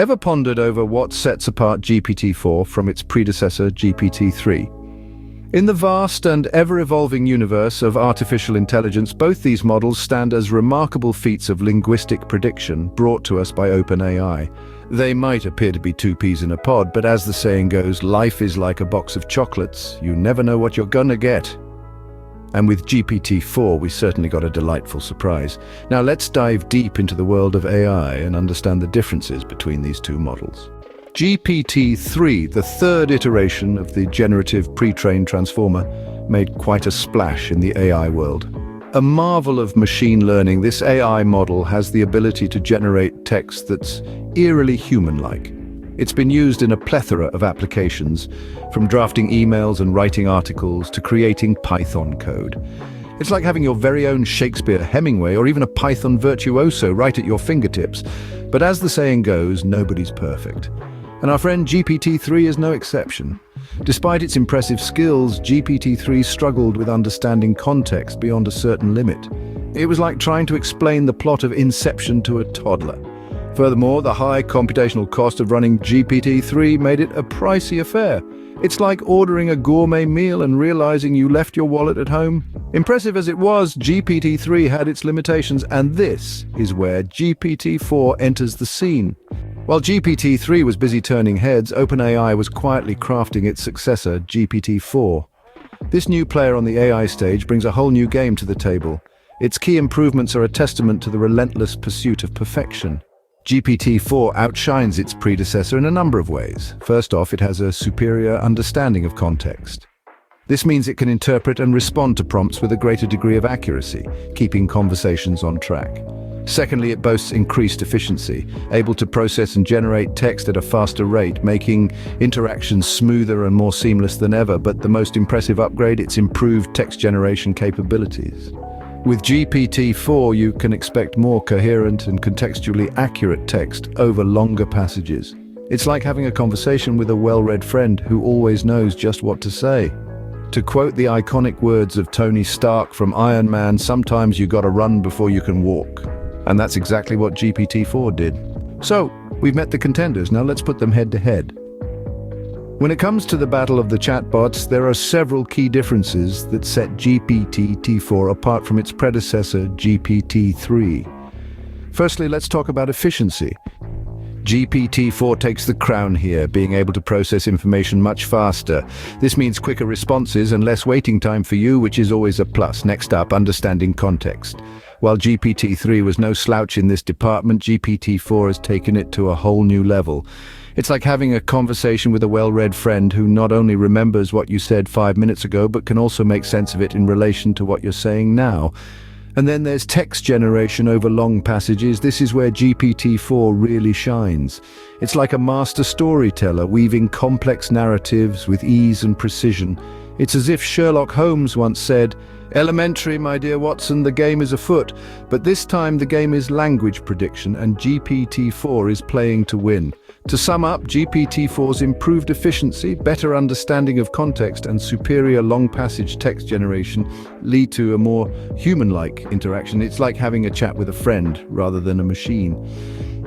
Ever pondered over what sets apart GPT-4 from its predecessor, GPT-3? In the vast and ever-evolving universe of artificial intelligence, both these models stand as remarkable feats of linguistic prediction brought to us by OpenAI. They might appear to be two peas in a pod, but as the saying goes, life is like a box of chocolates. You never know what you're gonna get. And with GPT-4, we certainly got a delightful surprise. Now let's dive deep into the world of AI and understand the differences between these two models. GPT-3, the third iteration of the generative pre-trained transformer, made quite a splash in the AI world. A marvel of machine learning, this AI model has the ability to generate text that's eerily human-like. It's been used in a plethora of applications, from drafting emails and writing articles to creating Python code. It's like having your very own Shakespeare, Hemingway, or even a Python virtuoso right at your fingertips. But as the saying goes, nobody's perfect. And our friend GPT-3 is no exception. Despite its impressive skills, GPT-3 struggled with understanding context beyond a certain limit. It was like trying to explain the plot of Inception to a toddler. Furthermore, the high computational cost of running GPT-3 made it a pricey affair. It's like ordering a gourmet meal and realizing you left your wallet at home. Impressive as it was, GPT-3 had its limitations, and this is where GPT-4 enters the scene. While GPT-3 was busy turning heads, OpenAI was quietly crafting its successor, GPT-4. This new player on the AI stage brings a whole new game to the table. Its key improvements are a testament to the relentless pursuit of perfection. GPT-4 outshines its predecessor in a number of ways. First off, it has a superior understanding of context. This means it can interpret and respond to prompts with a greater degree of accuracy, keeping conversations on track. Secondly, it boasts increased efficiency, able to process and generate text at a faster rate, making interactions smoother and more seamless than ever. But the most impressive upgrade, its improved text generation capabilities. With GPT-4, you can expect more coherent and contextually accurate text over longer passages. It's like having a conversation with a well-read friend who always knows just what to say. To quote the iconic words of Tony Stark from Iron Man, sometimes you gotta run before you can walk. And that's exactly what GPT-4 did. So, we've met the contenders, now let's put them head to head. When it comes to the battle of the chatbots, there are several key differences that set GPT-4 apart from its predecessor, GPT-3. Firstly, let's talk about efficiency. GPT-4 takes the crown here, being able to process information much faster. This means quicker responses and less waiting time for you, which is always a plus. Next up, understanding context. While GPT-3 was no slouch in this department, GPT-4 has taken it to a whole new level. It's like having a conversation with a well-read friend who not only remembers what you said 5 minutes ago, but can also make sense of it in relation to what you're saying now. And then there's text generation over long passages. This is where GPT-4 really shines. It's like a master storyteller, weaving complex narratives with ease and precision. It's as if Sherlock Holmes once said, "Elementary, my dear Watson, the game is afoot." But this time the game is language prediction, and GPT-4 is playing to win. To sum up, GPT-4's improved efficiency, better understanding of context, and superior long passage text generation lead to a more human-like interaction. It's like having a chat with a friend rather than a machine.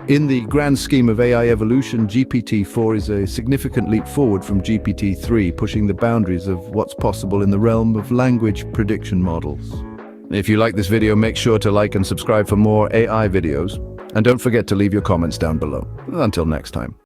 In the grand scheme of AI evolution, GPT-4 is a significant leap forward from GPT-3, pushing the boundaries of what's possible in the realm of language prediction models. If you like this video, make sure to like and subscribe for more AI videos. And don't forget to leave your comments down below. Until next time.